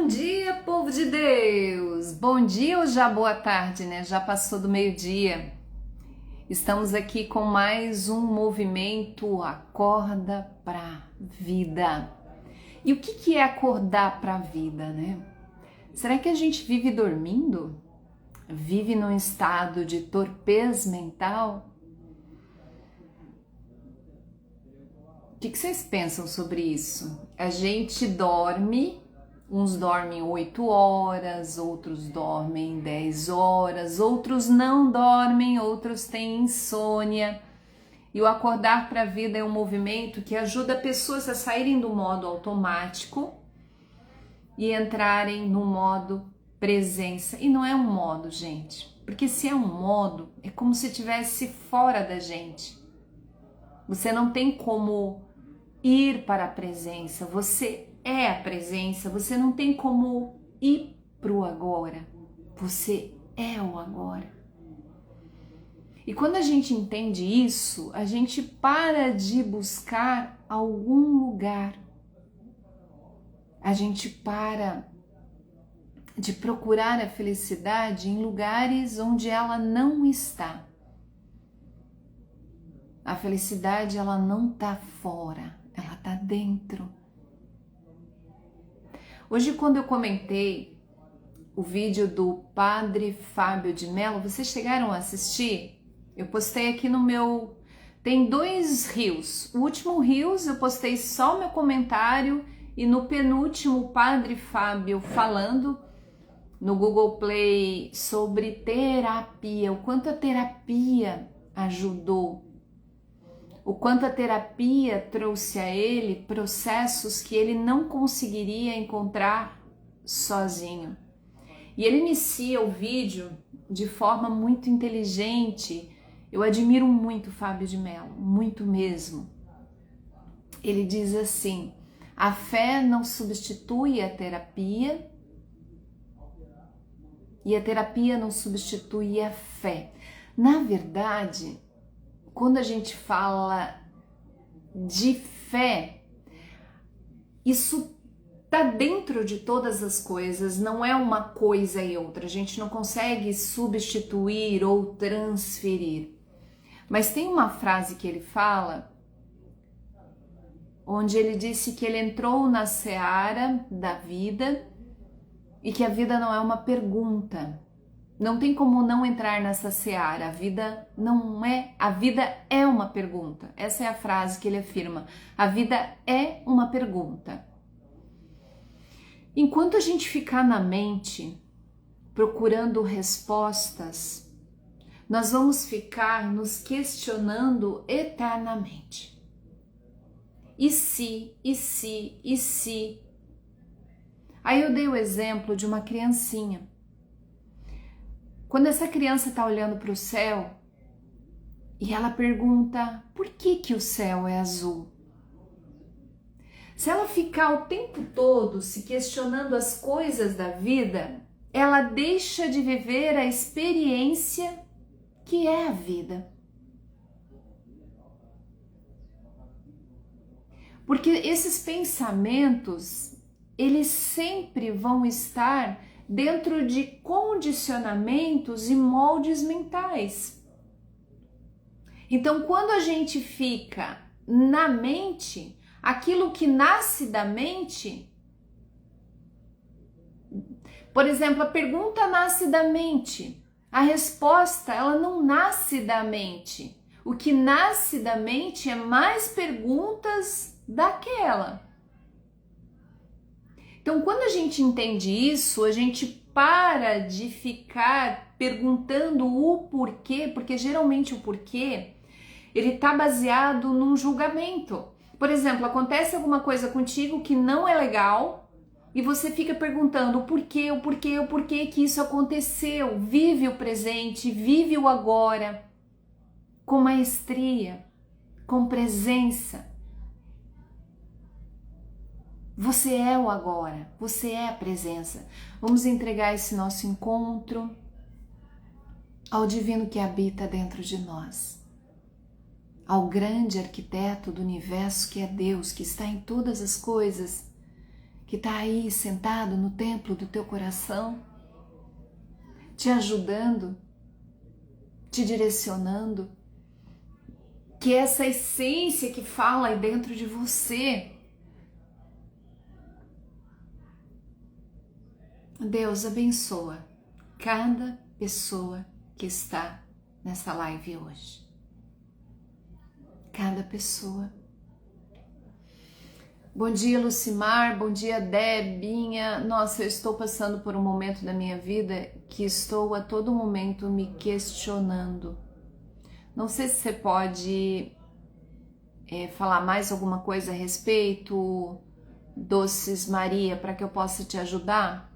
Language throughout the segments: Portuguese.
Bom dia, povo de Deus! Bom dia ou já boa tarde, né? Já passou do meio-dia. Estamos aqui com mais um movimento Acorda pra Vida. E o que é acordar pra vida, né? Será que a gente vive dormindo? Vive num estado de torpez mental? O que vocês pensam sobre isso? A gente dorme, uns dormem 8 horas, outros dormem 10 horas, outros não dormem, outros têm insônia. E o acordar para a vida é um movimento que ajuda pessoas a saírem do modo automático e entrarem no modo presença. E não é um modo, gente, porque se é um modo, é como se estivesse fora da gente. Você não tem como ir para a presença, você é a presença, você não tem como ir para o agora, você é o agora. E quando a gente entende isso, a gente para de buscar algum lugar, a gente para de procurar a felicidade em lugares onde ela não está. A felicidade, ela não está fora, ela está dentro. Hoje, quando eu comentei o vídeo do Padre Fábio de Mello, vocês chegaram a assistir? Eu postei aqui no meu... Tem 2 reels. O último reels eu postei só meu comentário e no penúltimo o Padre Fábio falando no Google Play sobre terapia, o quanto a terapia ajudou. O quanto a terapia trouxe a ele processos que ele não conseguiria encontrar sozinho. E ele inicia o vídeo de forma muito inteligente. Eu admiro muito Fábio de Mello, muito mesmo. Ele diz assim: a fé não substitui a terapia e a terapia não substitui a fé. Na verdade, quando a gente fala de fé, isso está dentro de todas as coisas, não é uma coisa e outra. A gente não consegue substituir ou transferir. Mas tem uma frase que ele fala, onde ele disse que ele entrou na seara da vida e que a vida não é uma pergunta. Não tem como não entrar nessa seara. A vida não é, a vida é uma pergunta. Essa é a frase que ele afirma. A vida é uma pergunta. Enquanto a gente ficar na mente procurando respostas, nós vamos ficar nos questionando eternamente. E se, e se, e se? Aí eu dei o exemplo de uma criancinha. Quando essa criança está olhando para o céu e ela pergunta por que o céu é azul? Se ela ficar o tempo todo se questionando as coisas da vida, ela deixa de viver a experiência que é a vida. Porque esses pensamentos, eles sempre vão estar dentro de condicionamentos e moldes mentais. Então, quando a gente fica na mente, aquilo que nasce da mente, por exemplo, a pergunta nasce da mente, a resposta, ela não nasce da mente. O que nasce da mente é mais perguntas daquela. Então, quando a gente entende isso, a gente para de ficar perguntando o porquê, porque geralmente o porquê, ele está baseado num julgamento. Por exemplo, acontece alguma coisa contigo que não é legal e você fica perguntando o porquê que isso aconteceu. Vive o presente, vive o agora, com maestria, com presença. Você é o agora, você é a presença. Vamos entregar esse nosso encontro ao divino que habita dentro de nós, ao grande arquiteto do universo que é Deus, que está em todas as coisas que está aí sentado no templo do teu coração, te ajudando, te direcionando, que essa essência que fala aí dentro de você, Deus abençoa cada pessoa que está nessa live hoje. Cada pessoa. Bom dia, Lucimar. Bom dia, Debinha. Nossa, eu estou passando por um momento da minha vida que estou a todo momento me questionando. Não sei se você pode falar mais alguma coisa a respeito, Doces Maria, para que eu possa te ajudar.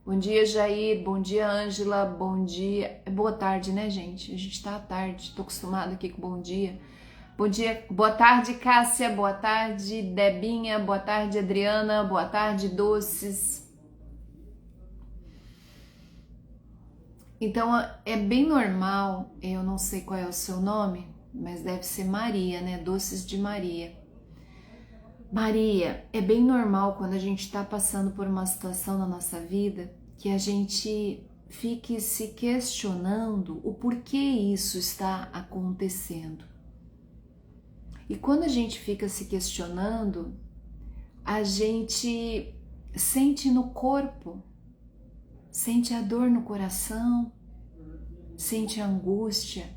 Bom dia, Jair. Bom dia, Ângela. Bom dia. Boa tarde, né, gente? A gente tá à tarde. Tô acostumada aqui com bom dia. Bom dia. Boa tarde, Cássia. Boa tarde, Debinha. Boa tarde, Adriana. Boa tarde, Doces. Então, é bem normal, eu não sei qual é o seu nome, mas deve ser Maria, né? Doces de Maria. Maria, é bem normal quando a gente está passando por uma situação na nossa vida que a gente fique se questionando o porquê isso está acontecendo. E quando a gente fica se questionando, a gente sente no corpo, sente a dor no coração, sente angústia,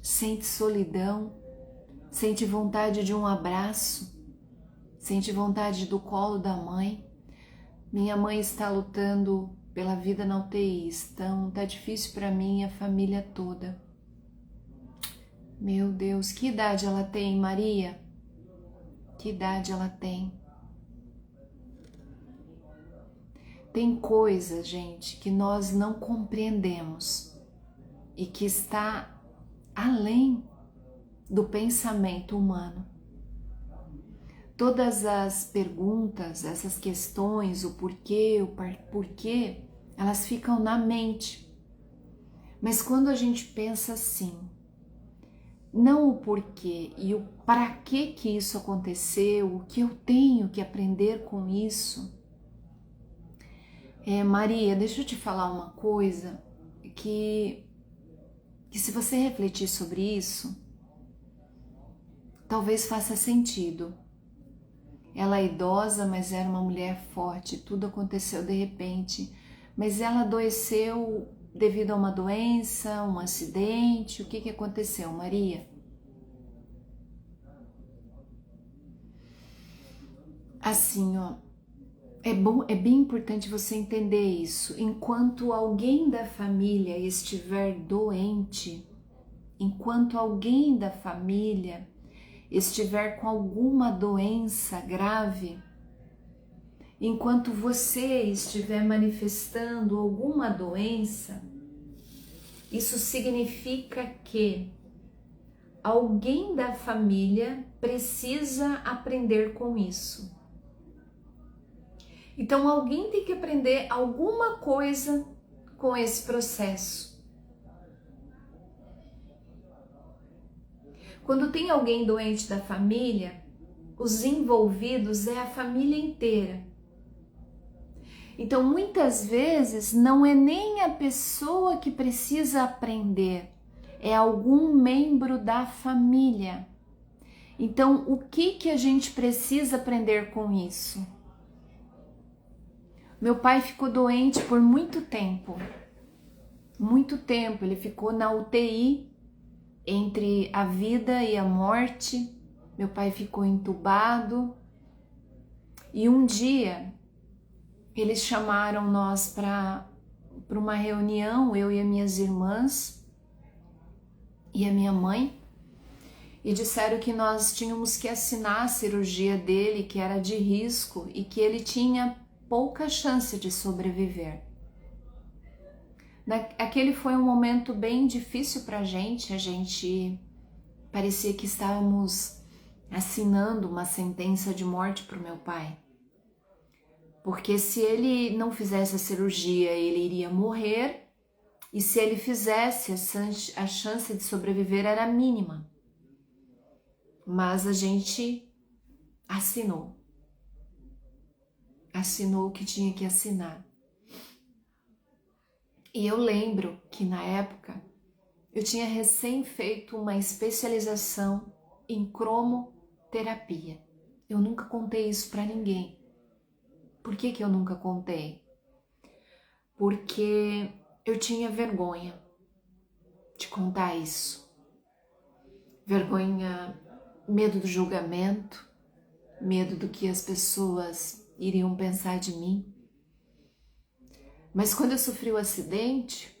sente solidão, sente vontade de um abraço, sente vontade do colo da mãe. Minha mãe está lutando pela vida na UTI, então tá difícil para mim e a família toda. Meu Deus, que idade ela tem, Maria? Que idade ela tem? Tem coisa, gente, que nós não compreendemos e que está além do pensamento humano. Todas as perguntas, essas questões, o porquê, elas ficam na mente. Mas quando a gente pensa assim, não o porquê e o para que isso aconteceu, o que eu tenho que aprender com isso. Maria, deixa eu te falar uma coisa que se você refletir sobre isso, talvez faça sentido. Ela é idosa, mas era uma mulher forte, tudo aconteceu de repente, mas ela adoeceu devido a uma doença, um acidente. O que aconteceu, Maria? Assim, ó, é bem importante você entender isso. Enquanto alguém da família estiver doente, enquanto alguém da família estiver com alguma doença grave, enquanto você estiver manifestando alguma doença, isso significa que alguém da família precisa aprender com isso. Então alguém tem que aprender alguma coisa com esse processo. Quando tem alguém doente da família, os envolvidos é a família inteira. Então, muitas vezes, não é nem a pessoa que precisa aprender, é algum membro da família. Então, o que a gente precisa aprender com isso? Meu pai ficou doente por muito tempo. Ele ficou na UTI, entre a vida e a morte. Meu pai ficou entubado. E um dia, eles chamaram nós para uma reunião, eu e as minhas irmãs e a minha mãe, e disseram que nós tínhamos que assinar a cirurgia dele, que era de risco e que ele tinha pouca chance de sobreviver. Aquele foi um momento bem difícil para a gente parecia que estávamos assinando uma sentença de morte para o meu pai. Porque se ele não fizesse a cirurgia, ele iria morrer, e se ele fizesse, a chance de sobreviver era mínima. Mas a gente assinou. assinou o que tinha que assinar. E eu lembro que na época eu tinha recém feito uma especialização em cromoterapia. Eu nunca contei isso para ninguém. Por que eu nunca contei? Porque eu tinha vergonha de contar isso. Vergonha, medo do julgamento, medo do que as pessoas iriam pensar de mim. Mas quando eu sofri o acidente,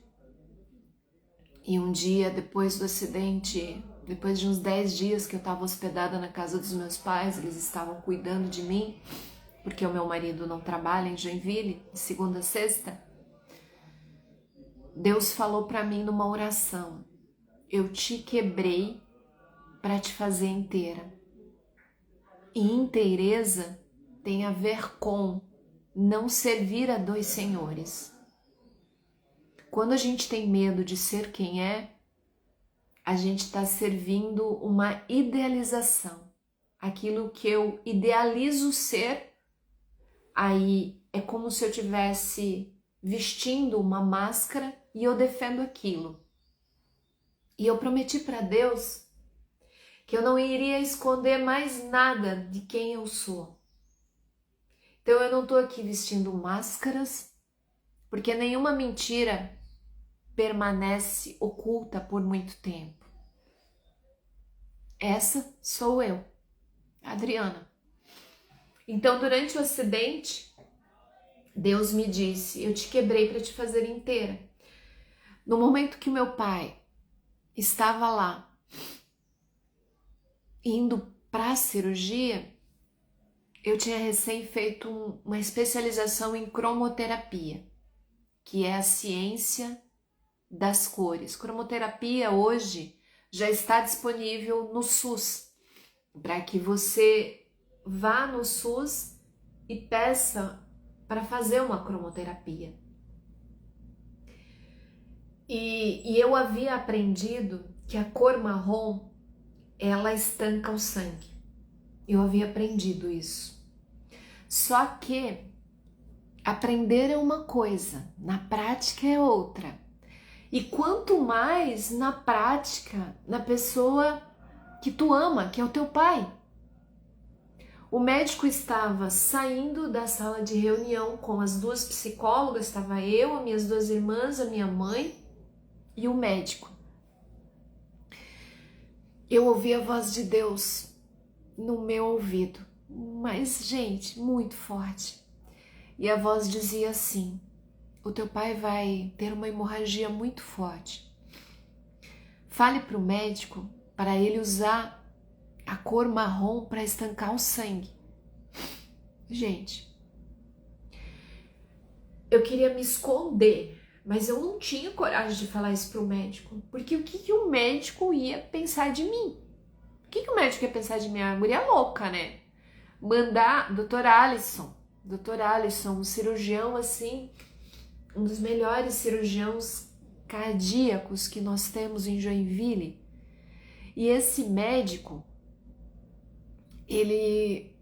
e um dia depois do acidente, depois de uns 10 dias que eu estava hospedada na casa dos meus pais, eles estavam cuidando de mim, porque o meu marido não trabalha em Joinville, de segunda a sexta, Deus falou para mim numa oração: eu te quebrei para te fazer inteira. E inteireza tem a ver com não servir a dois senhores. Quando a gente tem medo de ser quem é, a gente está servindo uma idealização. Aquilo que eu idealizo ser, aí é como se eu tivesse vestindo uma máscara e eu defendo aquilo. E eu prometi para Deus que eu não iria esconder mais nada de quem eu sou. Então eu não estou aqui vestindo máscaras, porque nenhuma mentira permanece oculta por muito tempo. Essa sou eu, Adriana. Então, durante o acidente, Deus me disse: eu te quebrei para te fazer inteira. No momento que meu pai estava lá, indo para a cirurgia, eu tinha recém feito uma especialização em cromoterapia, que é a ciência das cores. Cromoterapia hoje já está disponível no SUS, para que você vá no SUS e peça para fazer uma cromoterapia. E eu havia aprendido que a cor marrom, ela estanca o sangue. Eu havia aprendido isso. Só que aprender é uma coisa, na prática é outra. E quanto mais na prática, na pessoa que tu ama, que é o teu pai. O médico estava saindo da sala de reunião com as duas psicólogas, estava eu, as minhas duas irmãs, a minha mãe e o médico. Eu ouvi a voz de Deus no meu ouvido, mas, gente, muito forte. E a voz dizia assim: o teu pai vai ter uma hemorragia muito forte. Fale para o médico para ele usar a cor marrom para estancar o sangue. Gente, eu queria me esconder, mas eu não tinha coragem de falar isso para o médico, porque o que o médico ia pensar de mim? O que o médico ia pensar de mim? A mulher louca, né? Mandar Dr. Alisson, um cirurgião assim, um dos melhores cirurgiões cardíacos que nós temos em Joinville. E esse médico, ele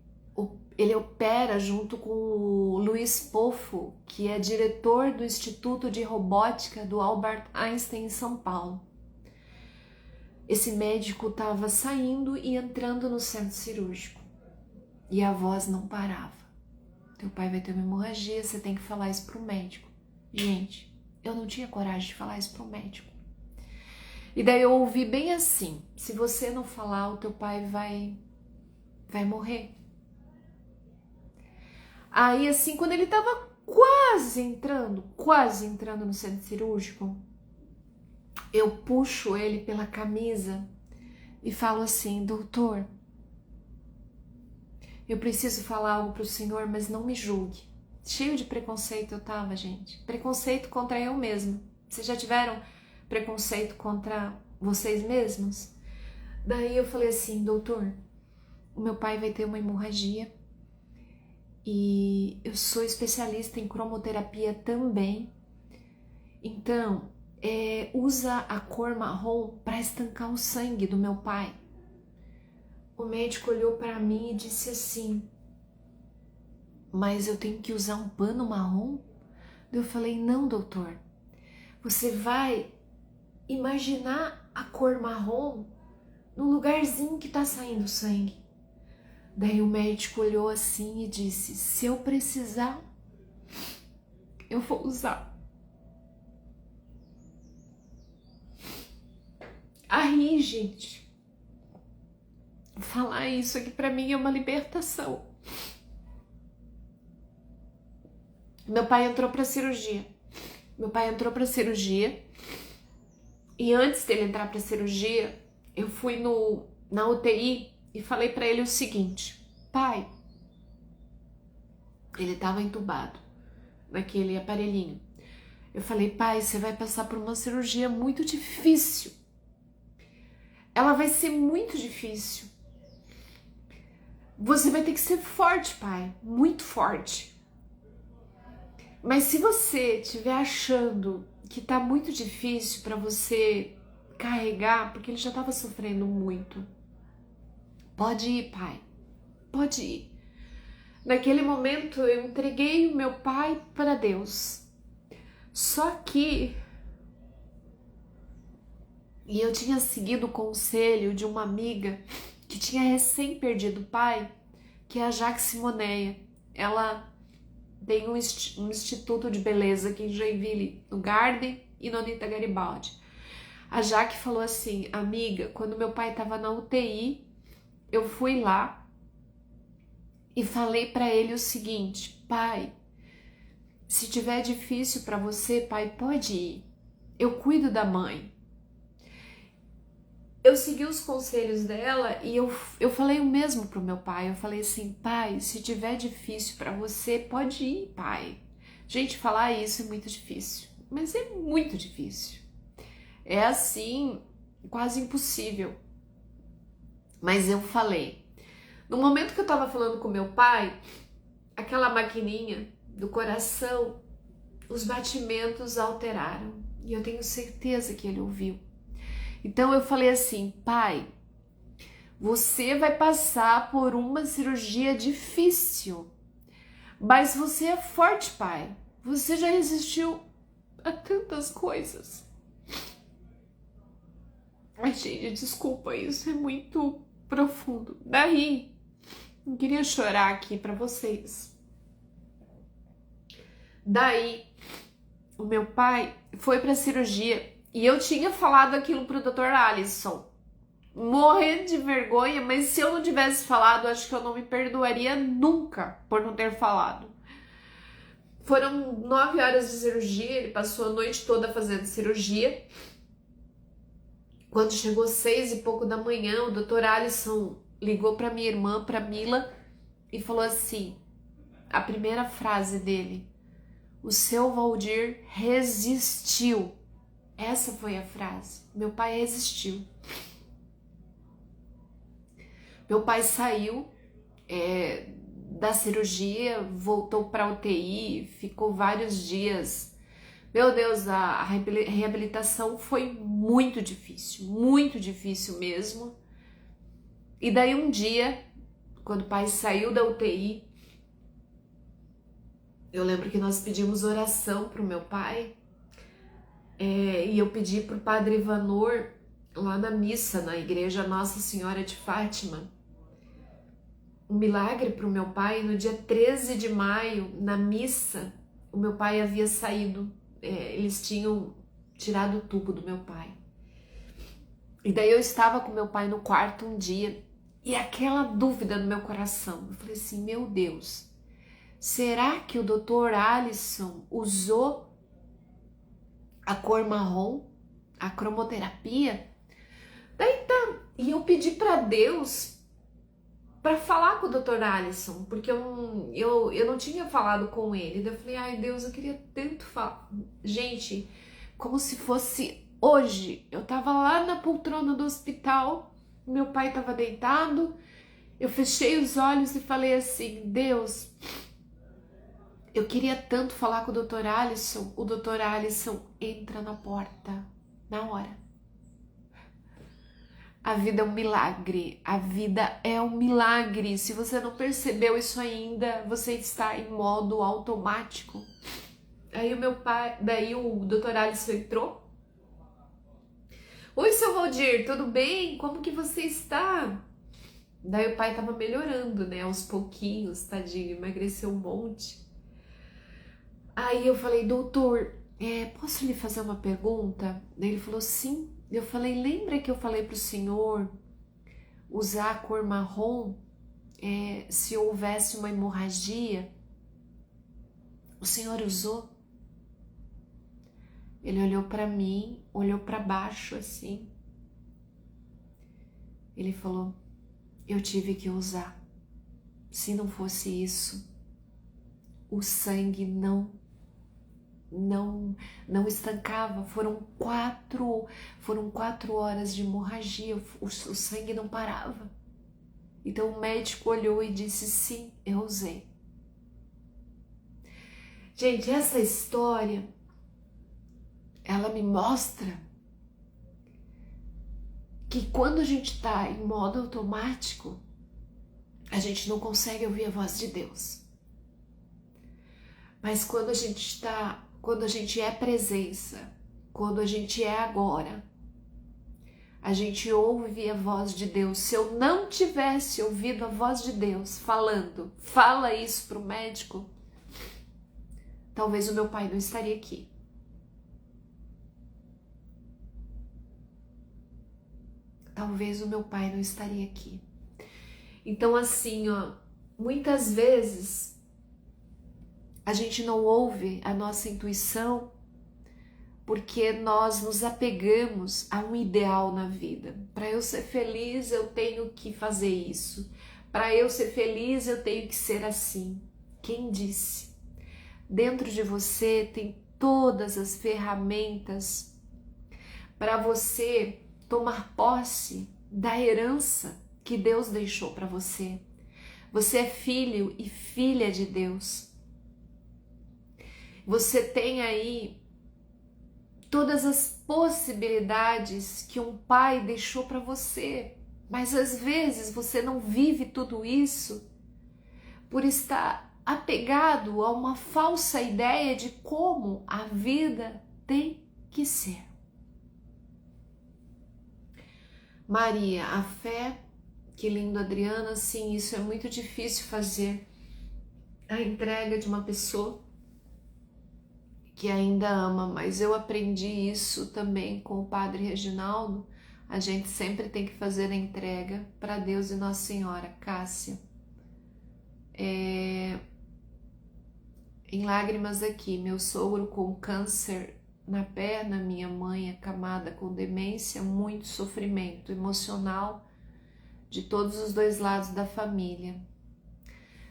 opera junto com o Luiz Poffo, que é diretor do Instituto de Robótica do Albert Einstein em São Paulo. Esse médico estava saindo e entrando no centro cirúrgico e a voz não parava. Teu pai vai ter uma hemorragia, você tem que falar isso pro médico. Gente, eu não tinha coragem de falar isso pro médico. E daí eu ouvi bem assim: se você não falar, o teu pai vai morrer. Aí assim, quando ele tava quase entrando no centro cirúrgico, eu puxo ele pela camisa e falo assim: doutor, eu preciso falar algo pro senhor, mas não me julgue. Cheio de preconceito eu tava, gente. Preconceito contra eu mesma. Vocês já tiveram preconceito contra vocês mesmos? Daí eu falei assim: doutor, o meu pai vai ter uma hemorragia e eu sou especialista em cromoterapia também. Então, usa a cor marrom para estancar o sangue do meu pai. O médico olhou para mim e disse assim: mas eu tenho que usar um pano marrom? Eu falei, não, doutor. Você vai imaginar a cor marrom no lugarzinho que tá saindo sangue. Daí o médico olhou assim e disse, se eu precisar, eu vou usar. Aí, gente, falar isso aqui pra mim é uma libertação. Meu pai entrou pra cirurgia. E antes dele entrar pra cirurgia, eu fui na UTI e falei pra ele o seguinte, pai, ele tava entubado naquele aparelhinho. Eu falei, pai, você vai passar por uma cirurgia muito difícil. Ela vai ser muito difícil. Você vai ter que ser forte, pai, muito forte. Mas se você estiver achando que tá muito difícil para você carregar, porque ele já estava sofrendo muito, pode ir, pai, pode ir. Naquele momento eu entreguei o meu pai para Deus. Só que eu tinha seguido o conselho de uma amiga que tinha recém perdido o pai, que é a Jaque Simoneia. Ela tem um instituto de beleza aqui em Joinville, no Garden e no Anita Garibaldi. A Jaque falou assim, amiga, quando meu pai estava na UTI, eu fui lá e falei para ele o seguinte, pai, se tiver difícil para você, pai, pode ir. Eu cuido da mãe. Eu segui os conselhos dela e eu falei o mesmo pro meu pai. Eu falei assim, pai, se tiver difícil para você, pode ir, pai. Gente, falar isso é muito difícil, mas é muito difícil. É assim, quase impossível. Mas eu falei. No momento que eu tava falando com meu pai, aquela maquininha do coração, os batimentos alteraram. E eu tenho certeza que ele ouviu. Então eu falei assim, pai, você vai passar por uma cirurgia difícil, mas você é forte, pai. Você já resistiu a tantas coisas. Ai, gente, desculpa, isso é muito profundo. Daí, eu queria chorar aqui pra vocês. Daí, o meu pai foi pra cirurgia e eu tinha falado aquilo pro Dr. Alisson. Morrendo de vergonha, mas se eu não tivesse falado, acho que eu não me perdoaria nunca por não ter falado. Foram 9 horas de cirurgia, ele passou a noite toda fazendo cirurgia. Quando chegou 6 e pouco da manhã, o Dr. Alisson ligou para minha irmã, para Mila, e falou assim, a primeira frase dele, o seu Valdir resistiu. Essa foi a frase, meu pai resistiu. Meu pai saiu da cirurgia, voltou para a UTI, ficou vários dias. Meu Deus, a reabilitação foi muito difícil mesmo. E daí um dia, quando o pai saiu da UTI, eu lembro que nós pedimos oração para o meu pai, e eu pedi para o padre Ivanor, lá na missa, na igreja Nossa Senhora de Fátima, um milagre para o meu pai. No dia 13 de maio, na missa, o meu pai havia saído, eles tinham tirado o tubo do meu pai. E daí eu estava com meu pai no quarto um dia, e aquela dúvida no meu coração, eu falei assim, meu Deus, será que o Dr. Alisson usou a cor marrom, a cromoterapia? Daí tá, e eu pedi para Deus para falar com o Dr. Alisson, porque eu não tinha falado com ele. Daí eu falei, ai Deus, eu queria tanto falar. Gente, como se fosse hoje, eu tava lá na poltrona do hospital, meu pai tava deitado, eu fechei os olhos e falei assim, Deus, eu queria tanto falar com o Dr. Alisson. O Dr. Alisson entra na porta, na hora. A vida é um milagre, a vida é um milagre. Se você não percebeu isso ainda, você está em modo automático. Aí o meu pai, daí o Dr. Alisson entrou. Oi, seu Valdir, tudo bem? Como que você está? Daí o pai tava melhorando, né, aos pouquinhos, tadinho, emagreceu um monte. Aí eu falei, doutor, posso lhe fazer uma pergunta? Daí ele falou, sim. Eu falei, lembra que eu falei pro senhor usar a cor marrom se houvesse uma hemorragia? O senhor usou? Ele olhou para mim, olhou para baixo assim. Ele falou, eu tive que usar. Se não fosse isso, o sangue não estancava. Foram 4 horas de hemorragia, o sangue não parava. Então o médico olhou e disse, sim, eu usei. Gente, essa história, ela me mostra que quando a gente está em modo automático, a gente não consegue ouvir a voz de Deus. Mas quando a gente é presença, quando a gente é agora, a gente ouve a voz de Deus. Se eu não tivesse ouvido a voz de Deus falando, fala isso para o médico, talvez o meu pai não estaria aqui. Talvez o meu pai não estaria aqui. Então assim, ó, muitas vezes a gente não ouve a nossa intuição porque nós nos apegamos a um ideal na vida. Para eu ser feliz, eu tenho que fazer isso. Para eu ser feliz, eu tenho que ser assim. Quem disse? Dentro de você tem todas as ferramentas para você tomar posse da herança que Deus deixou para você. Você é filho e filha de Deus. Você tem aí todas as possibilidades que um pai deixou para você, mas às vezes você não vive tudo isso por estar apegado a uma falsa ideia de como a vida tem que ser. Maria, a fé, que lindo, Adriana, sim, isso é muito difícil fazer. A entrega de uma pessoa que ainda ama, mas eu aprendi isso também com o Padre Reginaldo. A gente sempre tem que fazer a entrega para Deus e Nossa Senhora. Cássia, em lágrimas aqui, meu sogro com câncer na perna, minha mãe acamada com demência, muito sofrimento emocional de todos os dois lados da família.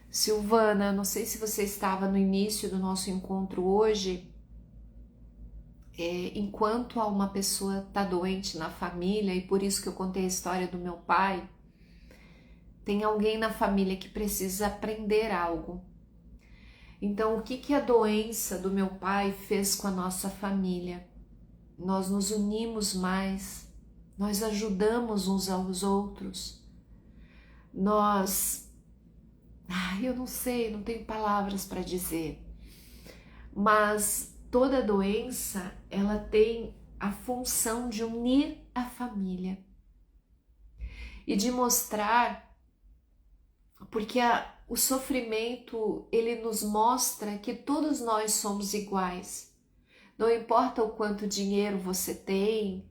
Silvana, não sei se você estava no início do nosso encontro hoje. Enquanto uma pessoa está doente na família, e por isso que eu contei a história do meu pai, tem alguém na família que precisa aprender algo. Então, o que a doença do meu pai fez com a nossa família? Nós nos unimos mais, nós ajudamos uns aos outros, eu não sei, não tenho palavras para dizer, mas toda doença, ela tem a função de unir a família e de mostrar, porque o sofrimento, ele nos mostra que todos nós somos iguais. Não importa o quanto dinheiro você tem,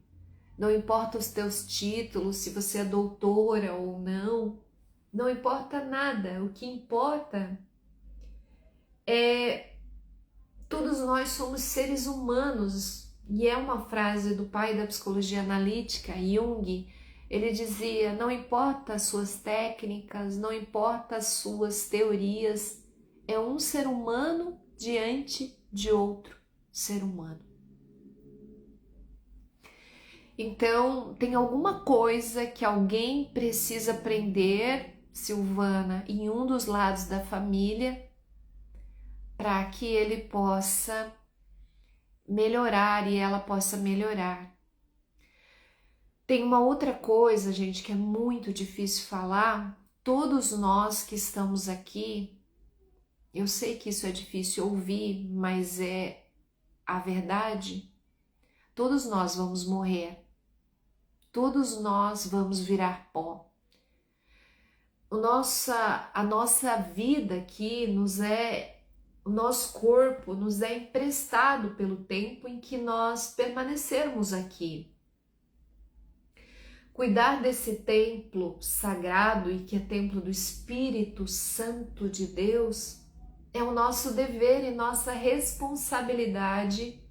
não importa os teus títulos, se você é doutora ou não importa nada. O que importa é todos nós somos seres humanos, e é uma frase do pai da psicologia analítica, Jung. Ele dizia, não importa as suas técnicas, não importa as suas teorias, é um ser humano diante de outro ser humano. Então, tem alguma coisa que alguém precisa aprender, Silvana, em um dos lados da família, para que ele possa melhorar e ela possa melhorar. Tem uma outra coisa, gente, que é muito difícil falar. Todos nós que estamos aqui, eu sei que isso é difícil ouvir, mas é a verdade. Todos nós vamos morrer. Todos nós vamos virar pó. A nossa vida aqui o nosso corpo nos é emprestado pelo tempo em que nós permanecermos aqui. Cuidar desse templo sagrado e que é templo do Espírito Santo de Deus é o nosso dever e nossa responsabilidade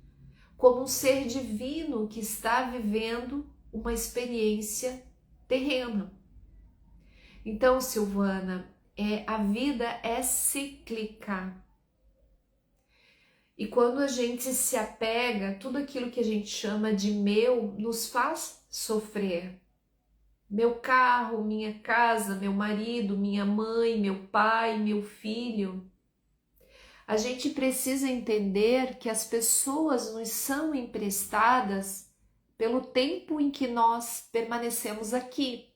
como um ser divino que está vivendo uma experiência terrena. Então, Silvana, a vida é cíclica. E quando a gente se apega, tudo aquilo que a gente chama de meu nos faz sofrer. Meu carro, minha casa, meu marido, minha mãe, meu pai, meu filho. A gente precisa entender que as pessoas nos são emprestadas pelo tempo em que nós permanecemos aqui.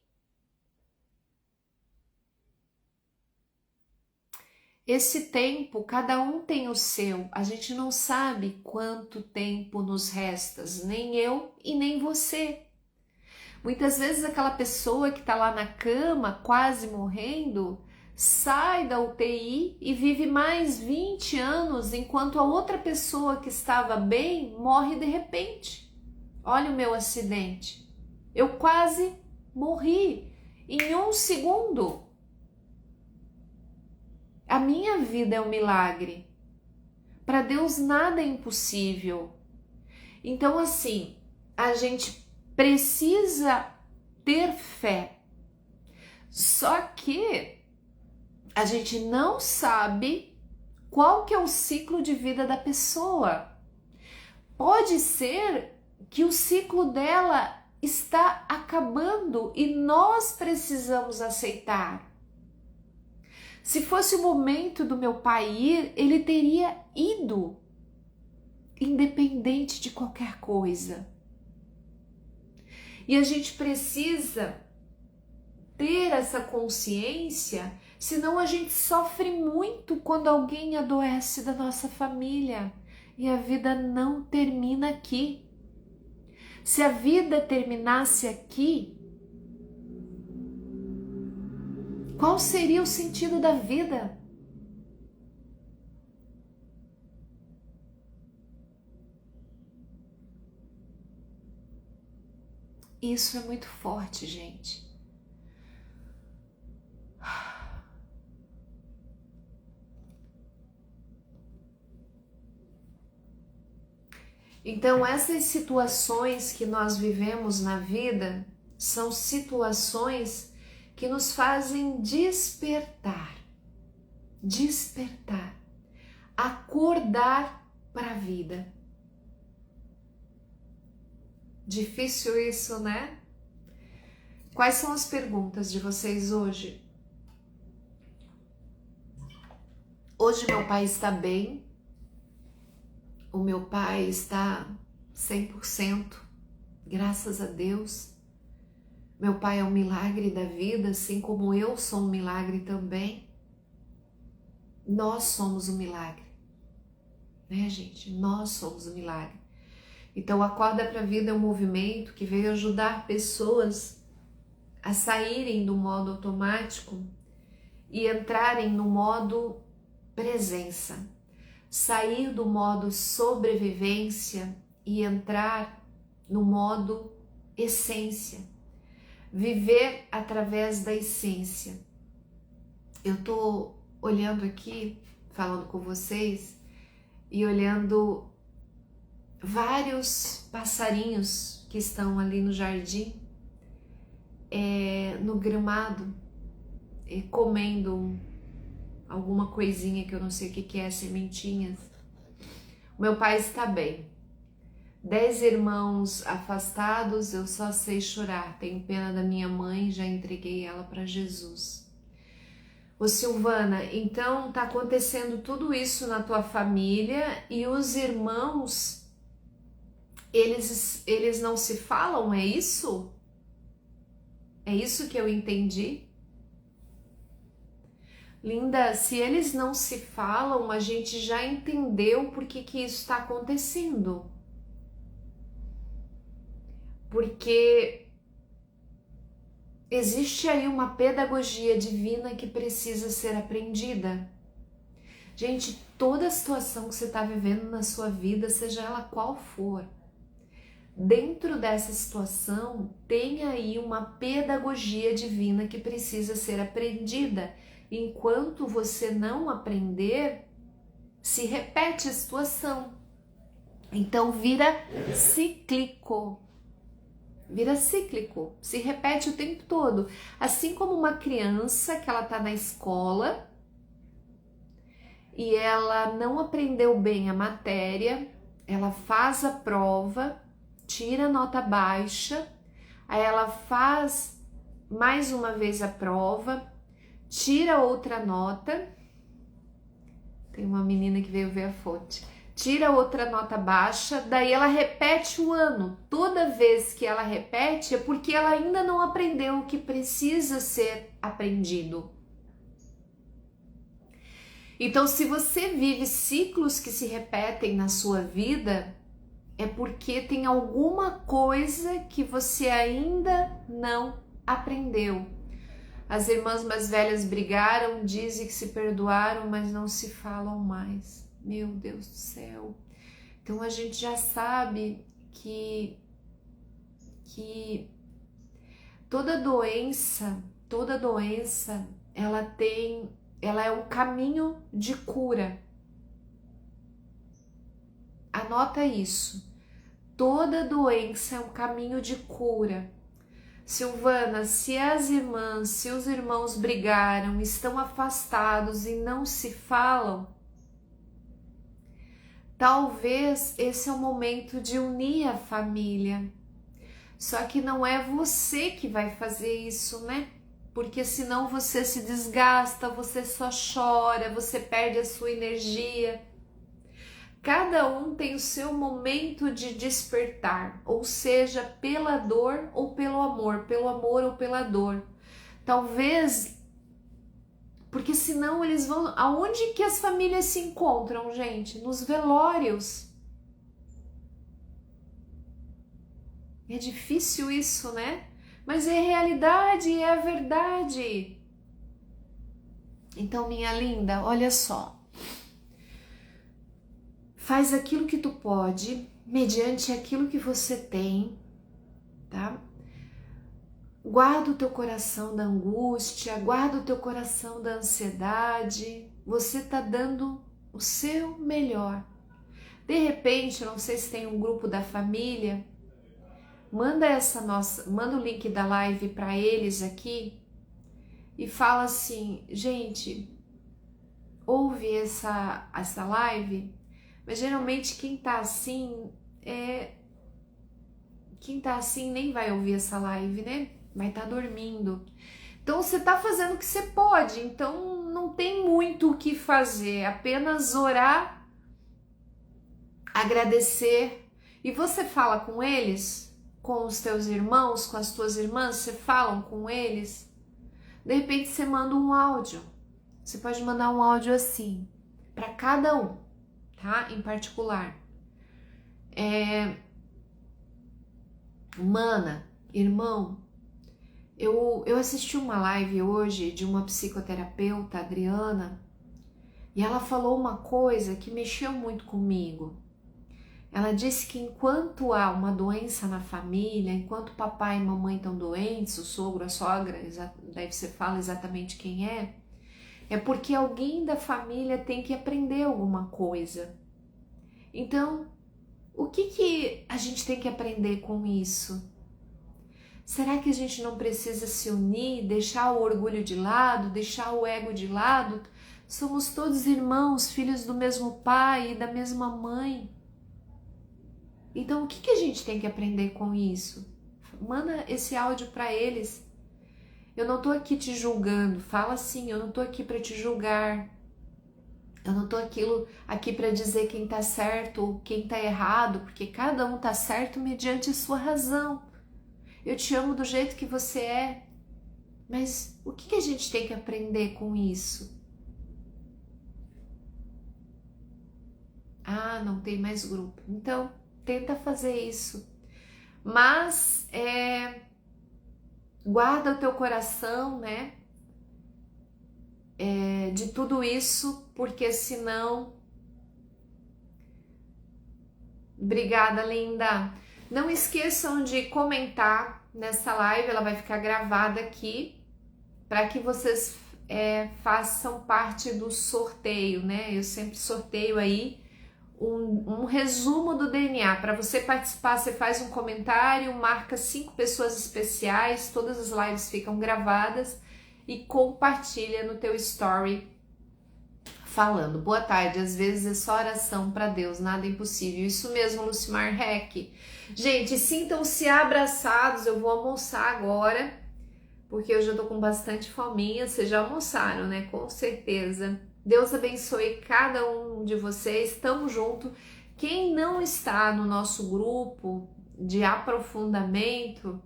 Esse tempo, cada um tem o seu. A gente não sabe quanto tempo nos resta, nem eu e nem você. Muitas vezes aquela pessoa que está lá na cama, quase morrendo, sai da UTI e vive mais 20 anos, enquanto a outra pessoa que estava bem morre de repente. Olha o meu acidente. Eu quase morri em 1 segundo. A minha vida é um milagre. Para Deus nada é impossível. Então, assim, a gente precisa ter fé. Só que a gente não sabe qual que é o ciclo de vida da pessoa. Pode ser que o ciclo dela está acabando e nós precisamos aceitar. Se fosse o momento do meu pai ir, ele teria ido, independente de qualquer coisa. E a gente precisa ter essa consciência, senão a gente sofre muito quando alguém adoece da nossa família. E a vida não termina aqui. Se a vida terminasse aqui, qual seria o sentido da vida? Isso é muito forte, gente. Então, essas situações que nós vivemos na vida são situações que nos fazem despertar, acordar para a vida. Difícil isso, né? Quais são as perguntas de vocês hoje? Hoje meu pai está bem, o meu pai está 100%, graças a Deus. Meu pai é um milagre da vida, assim como eu sou um milagre também. Nós somos um milagre, né, gente? Nós somos um milagre. Então, Acorda para a Vida é um movimento que veio ajudar pessoas a saírem do modo automático e entrarem no modo presença. Sair do modo sobrevivência e entrar no modo essência. Viver através da essência. Eu tô olhando aqui, falando com vocês, e olhando vários passarinhos que estão ali no jardim, no gramado, comendo alguma coisinha que eu não sei o que é, sementinhas. O meu pai está bem. 10 irmãos afastados, eu só sei chorar. Tenho pena da minha mãe, já entreguei ela para Jesus. Ô Silvana, então tá acontecendo tudo isso na tua família e os irmãos, eles não se falam, é isso? É isso que eu entendi? Linda, se eles não se falam, a gente já entendeu por que isso está acontecendo. Porque existe aí uma pedagogia divina que precisa ser aprendida. Gente, toda situação que você está vivendo na sua vida, seja ela qual for, dentro dessa situação tem aí uma pedagogia divina que precisa ser aprendida. Enquanto você não aprender, se repete a situação. Então vira cíclico. Vira cíclico, se repete o tempo todo. Assim como uma criança que ela tá na escola e ela não aprendeu bem a matéria, ela faz a prova, tira nota baixa, aí ela faz mais uma vez a prova, tira outra nota. Tem uma menina que veio ver a fonte. Tira outra nota baixa, daí ela repete o ano. Toda vez que ela repete é porque ela ainda não aprendeu o que precisa ser aprendido. Então, se você vive ciclos que se repetem na sua vida, é porque tem alguma coisa que você ainda não aprendeu. As irmãs mais velhas brigaram, dizem que se perdoaram, mas não se falam mais. Meu Deus do céu. Então a gente já sabe que toda doença, ela é um caminho de cura. Anota isso. Toda doença é um caminho de cura. Silvana, se as irmãs, se os irmãos brigaram, estão afastados e não se falam, talvez esse é o momento de unir a família. Só que não é você que vai fazer isso, né? Porque senão você se desgasta, você só chora, você perde a sua energia. Cada um tem o seu momento de despertar, ou seja, pela dor ou pelo amor ou pela dor. Talvez, porque senão eles vão... Aonde que as famílias se encontram, gente? Nos velórios. É difícil isso, né? Mas é a realidade, é a verdade. Então, minha linda, olha só. Faz aquilo que tu pode, mediante aquilo que você tem, tá? Guarda o teu coração da angústia, guarda o teu coração da ansiedade. Você tá dando o seu melhor. De repente, eu não sei se tem um grupo da família, manda o link da live para eles aqui e fala assim, gente, ouve essa live. Mas geralmente quem tá assim nem vai ouvir essa live, né? Vai estar dormindo. Então você tá fazendo o que você pode, então não tem muito o que fazer, apenas orar, agradecer. E você fala com eles, com os teus irmãos, com as tuas irmãs, você falam com eles. De repente você manda um áudio. Você pode mandar um áudio assim, para cada um. Tá? Em particular, mana, irmão, eu assisti uma live hoje de uma psicoterapeuta, Adriana, e ela falou uma coisa que mexeu muito comigo. Ela disse que enquanto há uma doença na família, enquanto papai e mamãe estão doentes, o sogro, a sogra, daí você fala exatamente quem é porque alguém da família tem que aprender alguma coisa. Então, o que a gente tem que aprender com isso? Será que a gente não precisa se unir, deixar o orgulho de lado, deixar o ego de lado? Somos todos irmãos, filhos do mesmo pai e da mesma mãe. Então, o que a gente tem que aprender com isso? Manda esse áudio para eles. Eu não tô aqui te julgando, fala assim, eu não tô aqui para te julgar. Eu não tô aqui para dizer quem tá certo ou quem tá errado, porque cada um tá certo mediante a sua razão. Eu te amo do jeito que você é. Mas o que a gente tem que aprender com isso? Ah, não tem mais grupo. Então, tenta fazer isso. Mas guarda o teu coração, né? De tudo isso, porque senão... Obrigada, linda! Não esqueçam de comentar nessa live, ela vai ficar gravada aqui, para que vocês façam parte do sorteio, né? Eu sempre sorteio aí um resumo do DNA. Para você participar, você faz um comentário, marca 5 pessoas especiais, todas as lives ficam gravadas e compartilha no teu story falando, boa tarde, às vezes é só oração para Deus, nada é impossível. Isso mesmo, Lucimar Heck. Gente, sintam-se abraçados, eu vou almoçar agora, porque eu já tô com bastante fominha. Vocês já almoçaram, né? Com certeza. Deus abençoe cada um de vocês, tamo junto. Quem não está no nosso grupo de aprofundamento,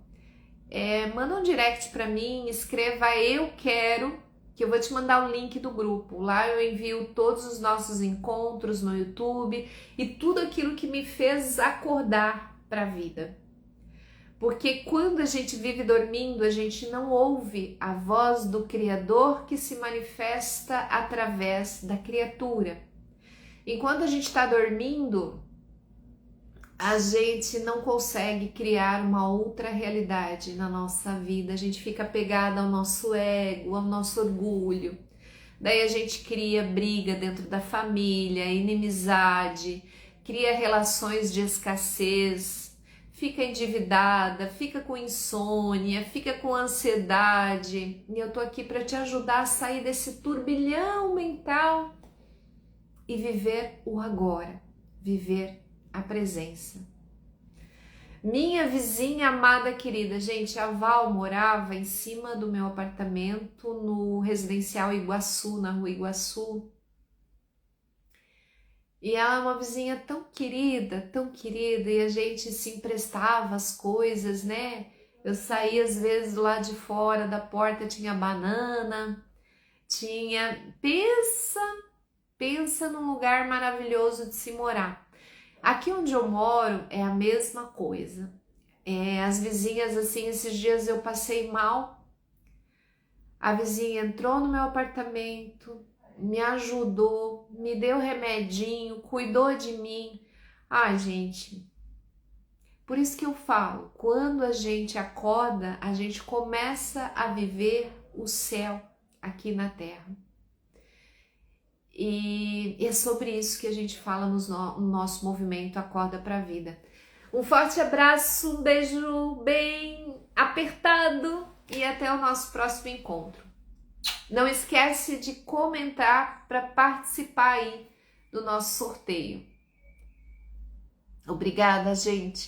manda um direct para mim, escreva eu quero, que eu vou te mandar o link do grupo. Lá eu envio todos os nossos encontros no YouTube e tudo aquilo que me fez acordar para a vida. Porque quando a gente vive dormindo, a gente não ouve a voz do Criador que se manifesta através da criatura. Enquanto a gente está dormindo, a gente não consegue criar uma outra realidade na nossa vida. A gente fica pegada ao nosso ego, ao nosso orgulho. Daí a gente cria briga dentro da família, inimizade, cria relações de escassez, fica endividada, fica com insônia, fica com ansiedade. E eu tô aqui para te ajudar a sair desse turbilhão mental e viver o agora, viver a presença. Minha vizinha amada querida, gente, a Val morava em cima do meu apartamento no residencial Iguaçu, na rua Iguaçu. E ela é uma vizinha tão querida, e a gente se emprestava as coisas, né? Eu saía às vezes do lado de fora da porta, tinha banana, tinha... Pensa num lugar maravilhoso de se morar. Aqui onde eu moro é a mesma coisa. As vizinhas, assim, esses dias eu passei mal. A vizinha entrou no meu apartamento, me ajudou, me deu remedinho, cuidou de mim. Ai, gente, por isso que eu falo, quando a gente acorda, a gente começa a viver o céu aqui na Terra. E é sobre isso que a gente fala no nosso movimento Acorda para a Vida. Um forte abraço, um beijo bem apertado e até o nosso próximo encontro. Não esquece de comentar para participar aí do nosso sorteio. Obrigada, gente!